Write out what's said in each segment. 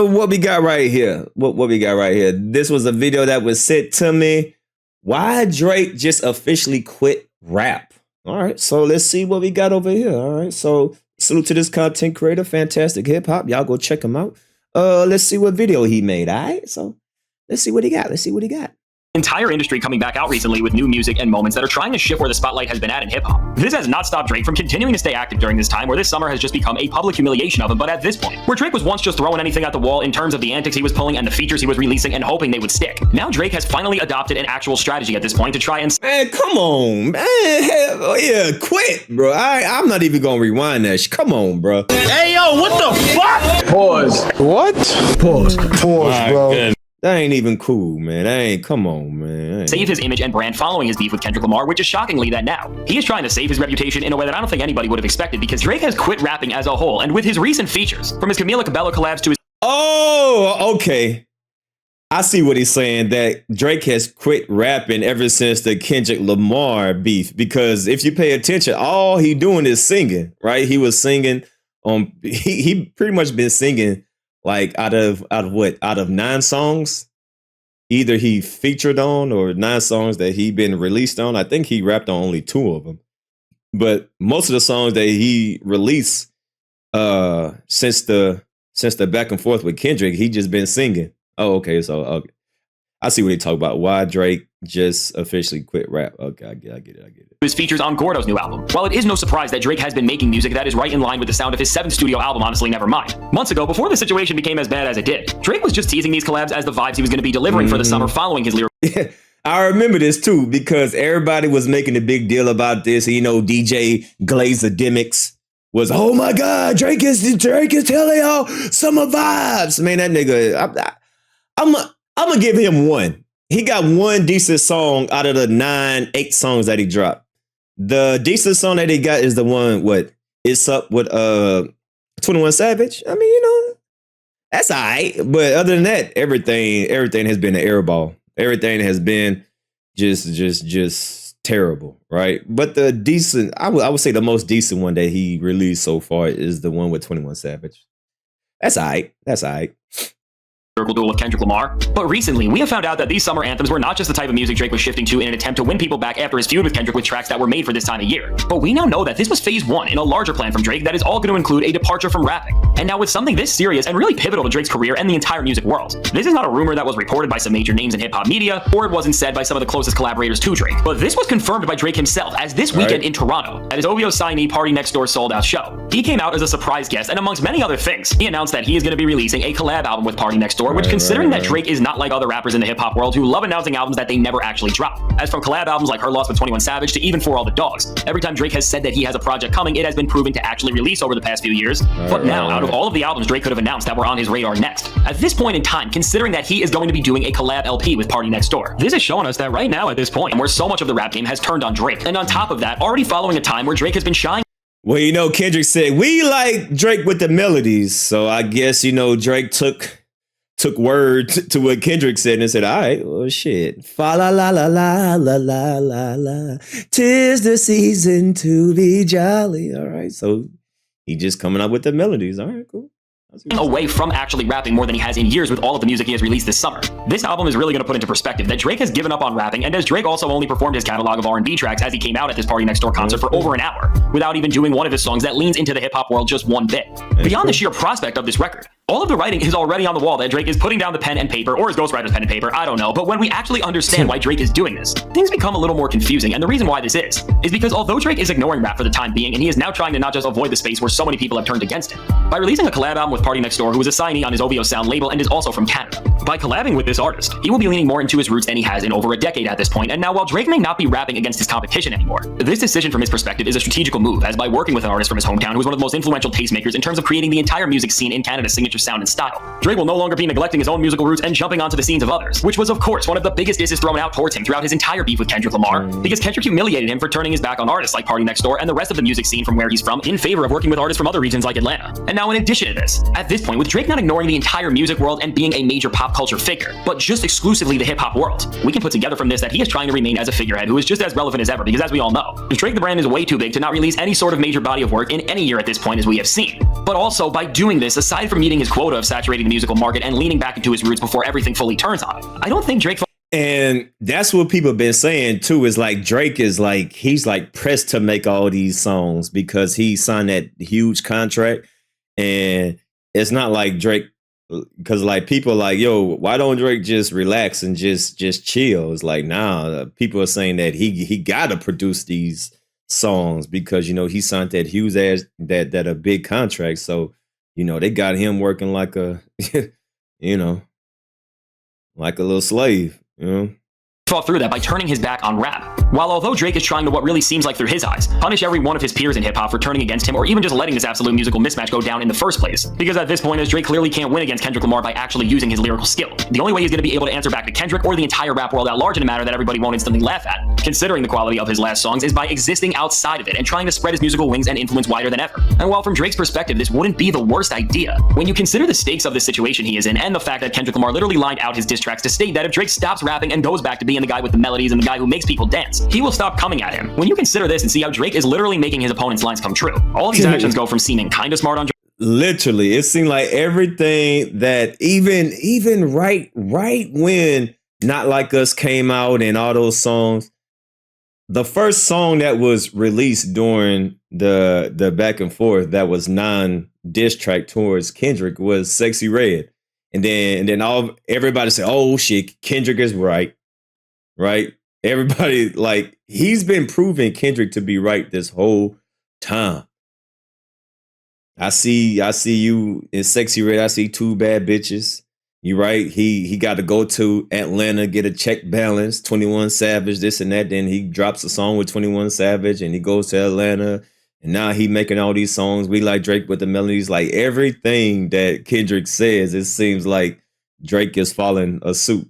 what we got right here? What we got right here? This was a video that was sent to me. Why Drake just officially quit rap? All right, so let's see what we got over here. All right, so salute to this content creator, fantastic hip hop. Y'all go check him out. Let's see what video he made. All right, so let's see what he got. Let's see what he got. Entire industry coming back out recently with new music and moments that are trying to shift where the spotlight has been at in hip-hop. This has not stopped Drake from continuing to stay active during this time where this summer has just become a public humiliation of him. But at this point, where Drake was once just throwing anything at the wall in terms of the antics he was pulling and the features he was releasing and hoping they would stick, now Drake has finally adopted an actual strategy at this point to try and— Man, come on, man. Hell, yeah, quit, bro. I'm not even gonna rewind that shit. Come on, bro. Hey, yo, what the fuck? Pause. What? Pause, bro. Good. That ain't even cool, man. Come on, man. Save his image and brand following his beef with Kendrick Lamar, which is shockingly that now he is trying to save his reputation in a way that I don't think anybody would have expected, because Drake has quit rapping as a whole, and with his recent features, from his Camila Cabello collabs to his— Oh, okay. I see what he's saying, that Drake has quit rapping ever since the Kendrick Lamar beef, because if you pay attention, all he doing is singing, right? He was singing on, he pretty much been singing like out of 9 songs, either he featured on or 9 songs that he been released on. I think he rapped on only 2 of them, but most of the songs that he released since the back and forth with Kendrick, he just been singing. Oh, okay. So okay. I see what they talk about. Why Drake just officially quit rap. Okay, I get it. His features on Gordo's new album. While it is no surprise that Drake has been making music that is right in line with the sound of his 7th studio album, Honestly Nevermind. Months ago, before the situation became as bad as it did, Drake was just teasing these collabs as the vibes he was going to be delivering for the summer following his lyrical— Yeah, I remember this too, because everybody was making a big deal about this. You know, DJ Glazademics was, oh my God, Drake is telling y'all summer vibes. Man, that nigga, I'm gonna give him one. He got one decent song out of the 8 songs that he dropped. The decent song that he got is the one, what, It's Up with 21 Savage. I mean, you know, that's all right. But other than that, everything has been an airball. Everything has been just terrible, right? But the decent, I would say the most decent one that he released so far is the one with 21 Savage. That's all right. duel with Kendrick Lamar. But recently, we have found out that these summer anthems were not just the type of music Drake was shifting to in an attempt to win people back after his feud with Kendrick with tracks that were made for this time of year. But we now know that this was phase 1 in a larger plan from Drake that is all going to include a departure from rapping. And now with something this serious and really pivotal to Drake's career and the entire music world. This is not a rumor that was reported by some major names in hip-hop media, or it wasn't said by some of the closest collaborators to Drake. But this was confirmed by Drake himself as this weekend in Toronto, at his OVO signee Partynextdoor sold-out show. He came out as a surprise guest, and amongst many other things, he announced that he is going to be releasing a collab album with Partynextdoor, which considering that Drake is not like other rappers in the hip-hop world who love announcing albums that they never actually drop. As from collab albums like Her Loss with 21 Savage to even For All the Dogs, every time Drake has said that he has a project coming, it has been proven to actually release over the past few years. But now, out of all of the albums Drake could have announced that were on his radar next, at this point in time, considering that he is going to be doing a collab LP with Partynextdoor, this is showing us that right now at this point, where so much of the rap game has turned on Drake, and on top of that, already following a time where Drake has been shying. Well, you know, Kendrick said, we like Drake with the melodies. So I guess, you know, Drake took word to what Kendrick said and said, all right, well, shit. Fa la la la la la la la la. 'Tis the season to be jolly. All right. So he just coming up with the melodies. All right, cool. Away from actually rapping more than he has in years with all of the music he has released this summer. This album is really going to put into perspective that Drake has given up on rapping, and as Drake also only performed his catalog of R&B tracks as he came out at this Partynextdoor concert for over an hour, without even doing one of his songs that leans into the hip-hop world just one bit. Beyond the sheer prospect of this record, all of the writing is already on the wall that Drake is putting down the pen and paper, or his ghostwriter's pen and paper, I don't know, but when we actually understand why Drake is doing this, things become a little more confusing, and the reason why this is because although Drake is ignoring rap for the time being, and he is now trying to not just avoid the space where so many people have turned against him, by releasing a collab album with Partynextdoor, who is a signee on his OVO Sound label and is also from Canada. By collabing with this artist, he will be leaning more into his roots than he has in over a decade at this point, and now while Drake may not be rapping against his competition anymore, this decision from his perspective is a strategical move, as by working with an artist from his hometown who is one of the most influential tastemakers in terms of creating the entire music scene in Canada's signature sound and style, Drake will no longer be neglecting his own musical roots and jumping onto the scenes of others, which was of course one of the biggest disses thrown out towards him throughout his entire beef with Kendrick Lamar, because Kendrick humiliated him for turning his back on artists like Partynextdoor and the rest of the music scene from where he's from in favor of working with artists from other regions like Atlanta. And now in addition to this, at this point, with Drake not ignoring the entire music world and being a major pop culture figure, but just exclusively the hip-hop world, we can put together from this that he is trying to remain as a figurehead who is just as relevant as ever, because as we all know, Drake the brand is way too big to not release any sort of major body of work in any year at this point as we have seen. But also, by doing this, aside from meeting his his quota of saturating the musical market and leaning back into his roots before everything fully turns on him. I don't think Drake. And that's what people have been saying too, is like Drake is like, he's like pressed to make all these songs because he signed that huge contract. And it's not like Drake, because like people are like, yo, why don't Drake just relax and just chill? It's like, nah, people are saying that he got to produce these songs because, you know, he signed that huge ass, that a big contract. So, you know, they got him working like a, you know, like a little slave, you know? Fought through that by turning his back on rap. While although Drake is trying to, what really seems like through his eyes, punish every one of his peers in hip-hop for turning against him or even just letting this absolute musical mismatch go down in the first place. Because at this point, as Drake clearly can't win against Kendrick Lamar by actually using his lyrical skill. The only way he's going to be able to answer back to Kendrick or the entire rap world at large in a manner that everybody won't instantly laugh at, considering the quality of his last songs, is by existing outside of it and trying to spread his musical wings and influence wider than ever. And while from Drake's perspective, this wouldn't be the worst idea, when you consider the stakes of this situation he is in and the fact that Kendrick Lamar literally lined out his diss tracks to state that if Drake stops rapping and goes back to being the guy with the melodies and the guy who makes people dance, he will stop coming at him. When you consider this and see how Drake is literally making his opponent's lines come true, all of these actions go from seeming kind of smart on Drake. Literally, it seemed like everything that even right when Not Like Us came out and all those songs, the first song that was released during the back and forth that was non-diss track towards Kendrick was Sexy Red. And then everybody said, oh shit, Kendrick is right. Everybody, like, he's been proving Kendrick to be right this whole time. I see you in Sexy Red. I see two bad bitches. You right. He got to go to Atlanta, get a check balance, 21 Savage, this and that. Then he drops a song with 21 Savage and he goes to Atlanta. And now he making all these songs. We like Drake with the melodies. Like everything that Kendrick says, it seems like Drake is following a suit,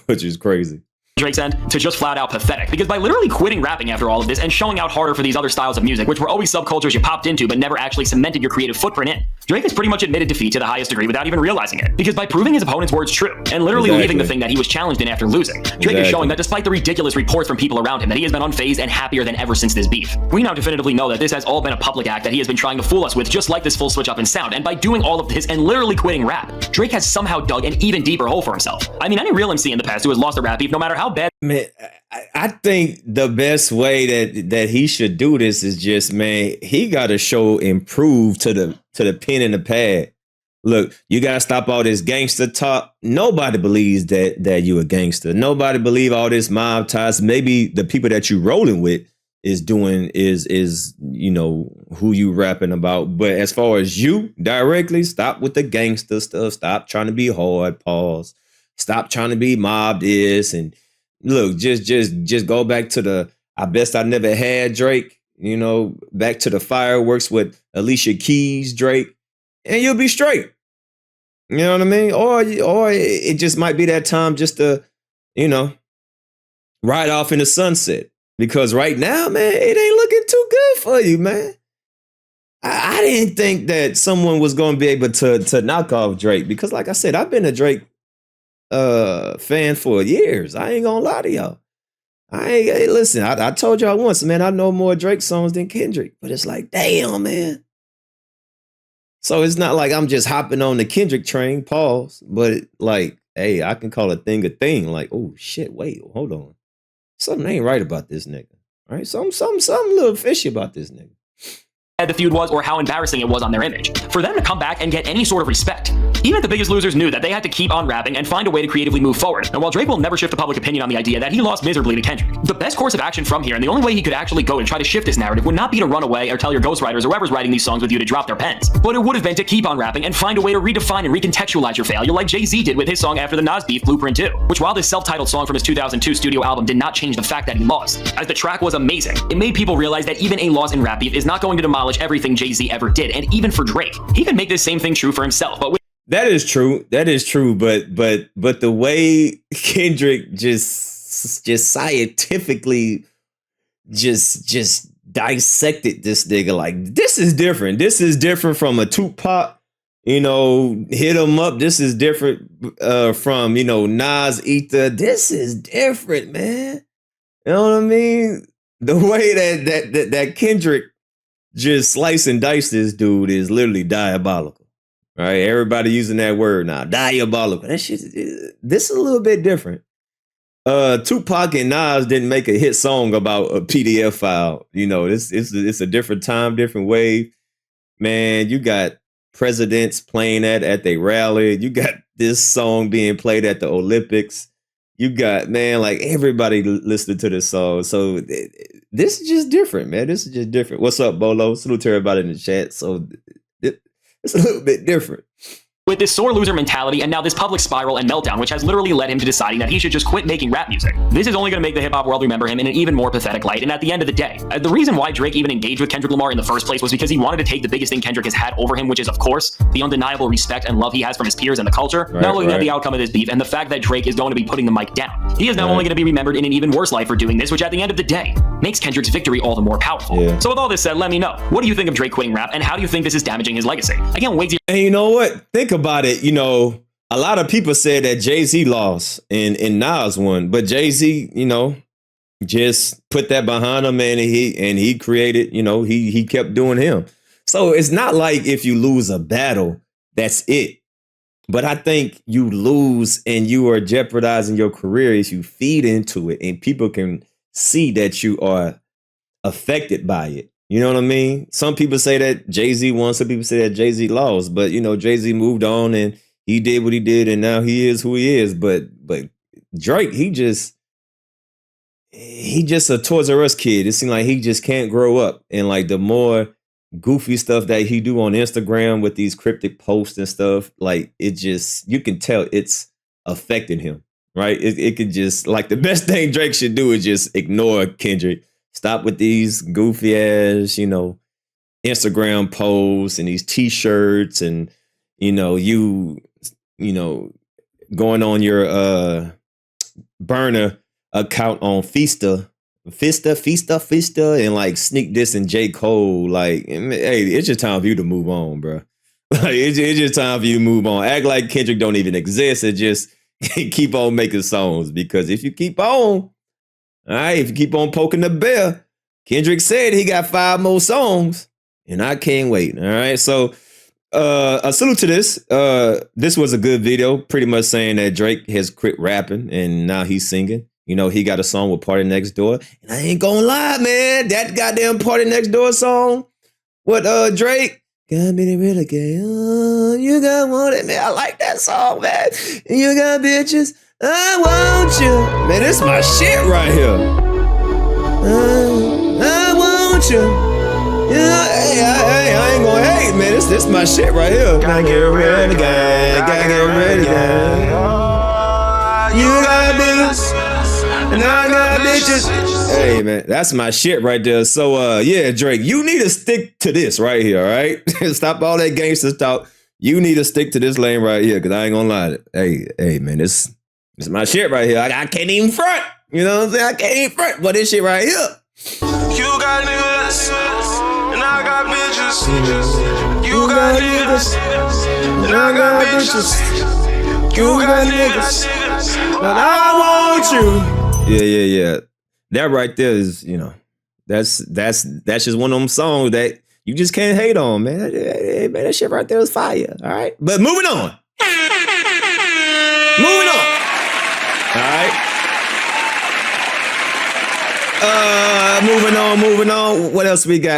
which is crazy. Drake's end to just flat out pathetic, because by literally quitting rapping after all of this and showing out harder for these other styles of music, which were always subcultures you popped into but never actually cemented your creative footprint in, Drake has pretty much admitted defeat to the highest degree without even realizing it, because by proving his opponent's words true and literally leaving the thing that he was challenged in after losing, Drake is showing that despite the ridiculous reports from people around him that he has been unfazed and happier than ever since this beef. We now definitively know that this has all been a public act that he has been trying to fool us with, just like this full switch up in sound, and by doing all of this and literally quitting rap, Drake has somehow dug an even deeper hole for himself. I mean, any real MC in the past who has lost a rap beef, no matter how bad. Man, I think the best way that he should do this is just, man, he got to show improve to the pen and the pad. Look, you got to stop all this gangster talk. Nobody believes that you a gangster. Nobody believe all this mob ties. Maybe the people that you rolling with is you know, who you rapping about. But as far as you directly, stop with the gangster stuff. Stop trying to be hard, pause. Stop trying to be mob this and look, just go back to the I Best I Never Had Drake, you know, back to the fireworks with Alicia Keys Drake, and you'll be straight. You know what I mean? Or it just might be that time just to, you know, ride off in the sunset. Because right now, man, it ain't looking too good for you, man. I didn't think that someone was going to be able to knock off Drake because, like I said, I've been a Drake fan for years. I ain't gonna lie to y'all. Listen, I told y'all once, man, I know more Drake songs than Kendrick, but it's like, damn, man. So it's not like I'm just hopping on the Kendrick train, pause, but like, hey, I can call a thing a thing. Like, oh shit, wait, hold on. Something ain't right about this nigga. All right, something a little fishy about this nigga. The feud was or how embarrassing it was on their image. For them to come back and get any sort of respect, even the biggest losers knew that they had to keep on rapping and find a way to creatively move forward. And while Drake will never shift the public opinion on the idea that he lost miserably to Kendrick, the best course of action from here and the only way he could actually go and try to shift this narrative would not be to run away or tell your ghostwriters or whoever's writing these songs with you to drop their pens, but it would have been to keep on rapping and find a way to redefine and recontextualize your failure like Jay-Z did with his song after the Nas beef, Blueprint 2, which while this self-titled song from his 2002 studio album did not change the fact that he lost, as the track was amazing, it made people realize that even a loss in rap beef is not going to demolish everything Jay-Z ever did. And even for Drake, he could make this same thing true for himself. But that is true. But the way Kendrick just scientifically just dissected this nigga, like, this is different. This is different from a Tupac, you know, hit him up. This is different from, you know, Nas Ether. This is different, man. You know what I mean? The way that Kendrick just slice and dice this dude is literally diabolical. right? Everybody using that word now, diabolical. That shit, this is a little bit different. Tupac and Nas didn't make a hit song about a PDF file. You know, it's a different time, different wave. Man, you got presidents playing that at their rally. You got this song being played at the Olympics. You got, man, like everybody listening to this song. So this is just different, man. This is just different. What's up, Bolo? Salute to everybody in the chat. So it's a little bit different. With this sore loser mentality and now this public spiral and meltdown, which has literally led him to deciding that he should just quit making rap music. This is only going to make the hip-hop world remember him in an even more pathetic light, and at the end of the day, the reason why Drake even engaged with Kendrick Lamar in the first place was because he wanted to take the biggest thing Kendrick has had over him, which is, of course, the undeniable respect and love he has from his peers and the culture. Now looking at the outcome of this beef and the fact that Drake is going to be putting the mic down, he is now only going to be remembered in an even worse light for doing this, which at the end of the day makes Kendrick's victory all the more powerful. So with all this said, let me know, what do you think of Drake quitting rap, and how do you think this is damaging his legacy? I can't wait to... And you know what? Think about it, you know, a lot of people said that Jay-Z lost and Nas won, but Jay-Z, you know, just put that behind him, and he created, you know, he kept doing him. So it's not like if you lose a battle, that's it. But I think you lose and you are jeopardizing your career if you feed into it and people can see that you are affected by it. You know what I mean? Some people say that Jay-Z won, some people say that Jay-Z lost, but you know, Jay-Z moved on and he did what he did, and now he is who he is. But Drake, he just a Toys R Us kid. It seems like he just can't grow up. And like the more goofy stuff that he do on Instagram with these cryptic posts and stuff, like it just, you can tell it's affecting him, right? It could just, like the best thing Drake should do is just ignore Kendrick. Stop with these goofy ass, you know, Instagram posts and these t-shirts and, you know, going on your burner account on Fista, and like sneak this and J. Cole. Like, hey, it's just time for you to move on, bro. Like, it's just time for you to move on. Act like Kendrick don't even exist and just keep on making songs. Because if you keep on, all right, if you keep on poking the bear, Kendrick said he got 5 more songs, and I can't wait. All right, so a salute to this. This was a good video, pretty much saying that Drake has quit rapping and now he's singing. You know, he got a song with Partynextdoor, and I ain't gonna lie, man, that goddamn Partynextdoor song with Drake. Got me really gay. Oh, you got wanted, man. I like that song, man. You got bitches. I want you, man. This is my shit right here. I want you. Yeah, hey, I ain't gonna hate, man. This my shit right here. Gotta get ready, guy. Gotta get ready, guy. You got bitches, and I got bitches. Hey, man, that's my shit right there. So, yeah, Drake, you need to stick to this right here, all right? Stop all that gangster talk. You need to stick to this lane right here, because I ain't gonna lie. Hey, man, this is my shit right here. I can't even front. You know what I'm saying? I can't even front, but this shit right here. You got niggas, and I got bitches. You got niggas, and I got bitches. You got niggas, but I want you. Yeah. That right there is, you know, that's just one of them songs that you just can't hate on, man. Hey, man, that shit right there is fire. All right, but moving on. All right. Moving on. What else we got?